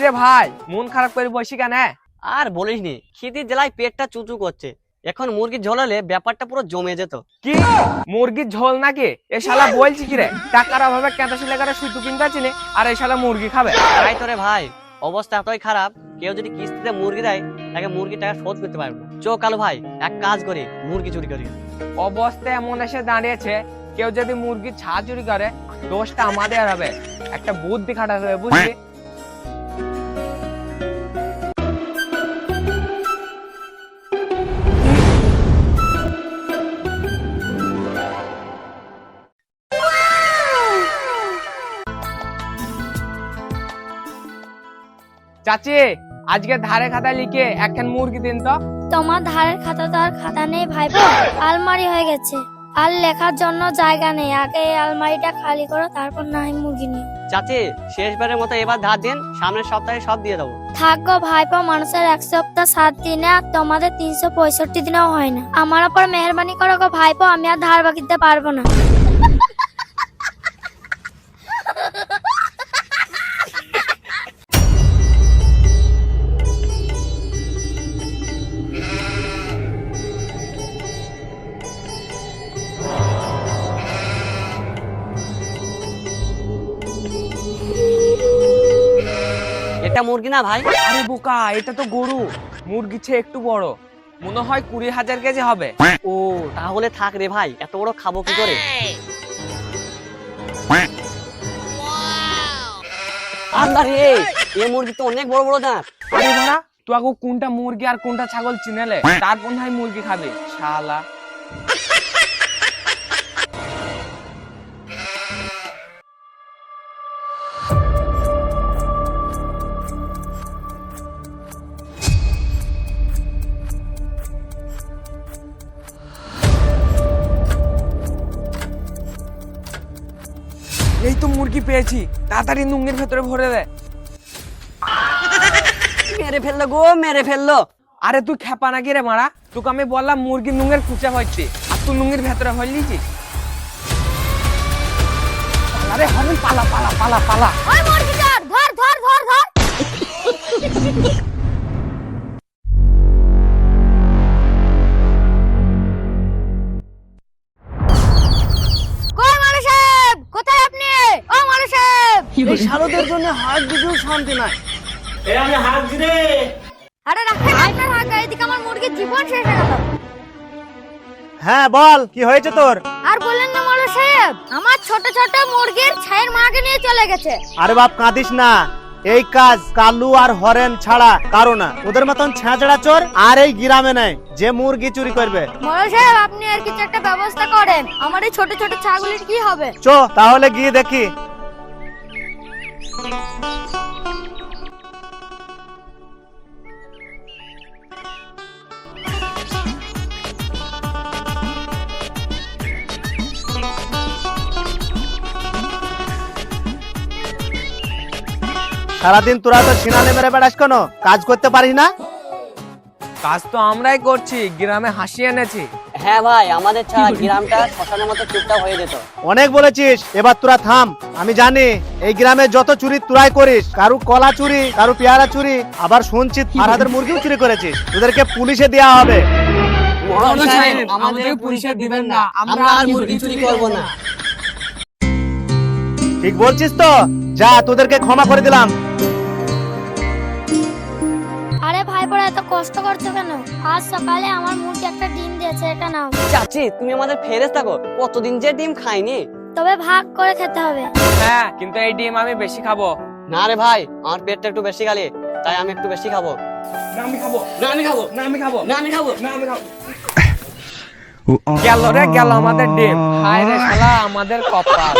কিরে ভাই, মন খারাপ করে বসি কেন? আর বলিস নি, খিদির জেলায় পেটটা চুচু করছে। এখন মুরগির ঝোল হলে ব্যাপারটা পুরো জমে যেত। কি মুরগির ঝোল নাকি? এ শালা বলছি কিরে, টাকার অভাবে কেঁদা শিলেগারে সুতো কিনতে চিনি, আর এই শালা মুরগি খাবে? তাই তো রে ভাই, অবস্থা এতই খারাপ, কেউ যদি কিস্তিতে মুরগি দেয় তাকে মুরগির টাকা শোধ করতে পারবো। চো কালু ভাই, এক কাজ করি, মুরগি চুরি করি। অবস্থা এমন এসে দাঁড়িয়েছে, কেউ যদি মুরগির ছা চুরি করে দোষটা আমাদের হবে। একটা বুদ্ধি খাটাতে হবে, বুঝলি? চাচি, আজকে ধারে খাতা লিখে একখান মুরগি দিন তো। তোমার ধারের খাতা তো আর খাতা নেই ভাইপো, আলমারি হয়ে গেছে, আর লেখার জন্য জায়গা নেই। আগে এই আলমারিটা খালি করো, তারপর না হয় মুরগি নিও। চাচি, শেষবারের মতো এবার ধার দিন, সামনের সপ্তাহে সব দিয়ে দেবো। থাকো ভাইপো, মানুষের 1 সপ্তাহ 7 দিনে, আর তোমাদের 365 দিনেও হয় না। আমার উপর মেহরবানি করো গো ভাইপো, আমি আর ধার বাকি দিতে পারবো না। এটা মুরগি না ভাই? আরে বোকা, এটা তো গরু। মুরগির চেয়ে একটু বড়, মনে হয় 20,000 কেজি হবে। ও তাহলে থাক রে ভাই, এত বড় খাবো কি করে? আরে এই মুরগি তো অনেক বড় বড় দাঁত। আরে বাড়া, তুই আগে কোনটা মুরগি আর কোনটা ছাগল চিনেলে, তারপর না হয় মুরগি খাবে শালা। এই তো মুরগি পেয়েছি, তাড়াতাড়ি নুঙ্গির ভেতরে ভরে দে। মেরে ফেললো গো, মেরে ফেললো। আরে তুই খেপা নাকি রে মারা? তোকে আমি বললাম মুরগি নুঙ্গের খুঁচা হচ্ছে, আর তুই নুঙ্গির ভেতরে হইলিছি। আরে হরেন, পালা পালা পালা পালা। ওই মুরগি ধর ধর ধর ধর ধর। কই মালিক সাহেব, কোথায় আপনি? ও মালিক সাহেব, এই শালোদের জন্য হাত দিতেও শান্তি নাই। আরে রাখেন আপনার হাত, এদিকে আমার মুরগির জীবন শেষ হয়ে গেল। হ্যাঁ বল, কি হয়েছে তোর? আর বলেন না মালিক সাহেব, আমার ছোট ছোট মুরগির ছায়ের মাকে নিয়ে চলে গেছে। আরে বাপ, কাঁদিস না। এই কাজ কালু আর হরেন ছাড়া কারো না। ওদের মতন ছেঁচড়া চোর আর এই গ্রামে নাই যে মুরগি চুরি করবে। মালিক সাহেব, আপনি আর কিছু একটা ব্যবস্থা করেন, আমার এই ছোট ছোট ছাগলের কি হবে? চো তাহলে গিয়ে দেখি। সারাদিন তোরা তো ছিনালে মেরে বেড়াস, কেন কাজ করতে পারিস না? কাজ তো আমরাই করছি, গ্রামে হাসি এনেছি। হ্যাঁ ভাই, আমাদের ছাড়া গ্রামটা শ্মশানের মতো চুপচাপ হয়ে যেত। অনেক বলেছিস, এবার তোরা থাম। আমি জানি এই গ্রামে যত চুরি তোরাই করিস, কারু কলা চুরি, কারু পেয়ারা চুরি, আবার শুনছি ফারহাদের মুরগিও চুরি করেছিস। তোদেরকে পুলিশে দেওয়া হবে। আমাদের পুলিশে দিবেন না, আমরা আর মুরগি চুরি করব না। ঠিক বলছিস তো? যা, তোদেরকে ক্ষমা করে দিলাম। আরে ভাইপোরা, এত কষ্ট করছো কেন? আজ সকালে আমার মুরগি একটা ডিম দিয়েছে, এটা নাও। চাচি, তুমি আমাদের ফেরেশতা গো, কতদিন যে ডিম খাইনি। তবে ভাগ করে খেতে হবে। হ্যাঁ, কিন্তু এই ডিম আমি বেশি খাবো। না রে ভাই, আমার পেটটা একটু বেশি গালি, তাই আমি একটু বেশি খাবো। না আমি খাবো, না আমি খাবো, না আমি খাবো, না আমি খাবো, না আমি খাবো। গেল রে গেল আমাদের ডিম। হায় রে শালা, আমাদের কপাল।